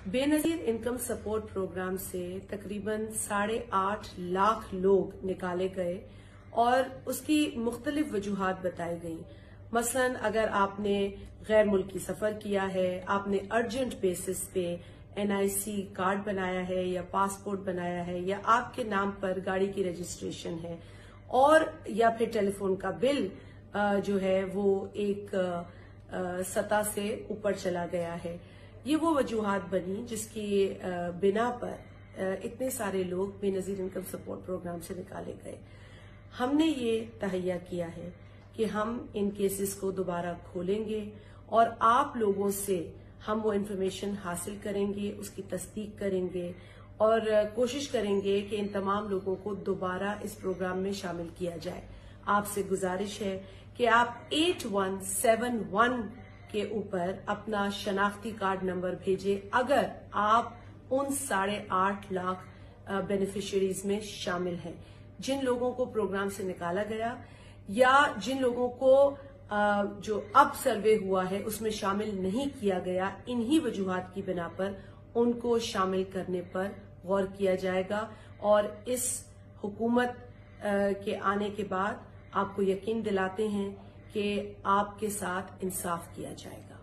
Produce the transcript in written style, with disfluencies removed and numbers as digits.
Benazir income support programme से तकरीबन 8.5 लाख लोग निकाले गए और उसकी मुख्तलिफ वजूहात बताई गई। मसलन अगर आपने गैर मुल्की सफर किया है, आपने अर्जेंट बेसिस पे NIC कार्ड बनाया है या पासपोर्ट बनाया है, या आपके नाम पर गाड़ी की रजिस्ट्रेशन है, और या फिर टेलीफोन का बिल जो है वो एक सतह से ऊपर चला गया है, ये वो वजूहात बनी जिसकी बिना पर इतने सारे लोग बेनजीर इनकम सपोर्ट प्रोग्राम से निकाले गए। हमने ये तहैया किया है कि हम इन केसेस को दोबारा खोलेंगे और आप लोगों से हम वो इन्फॉर्मेशन हासिल करेंगे, उसकी तस्दीक करेंगे और कोशिश करेंगे कि इन तमाम लोगों को दोबारा इस प्रोग्राम में शामिल किया जाए। आपसे गुजारिश है कि आप 8171 के ऊपर अपना शनाख्ती कार्ड नंबर भेजें अगर आप उन 8.5 लाख बेनिफिशियरीज में शामिल हैं। जिन लोगों को प्रोग्राम से निकाला गया या जिन लोगों को जो अब सर्वे हुआ है उसमें शामिल नहीं किया गया, इन्हीं वजूहात की बिना पर उनको शामिल करने पर गौर किया जाएगा और इस हुकूमत के आने के बाद आपको यकीन दिलाते हैं कि आपके साथ इंसाफ किया जाएगा।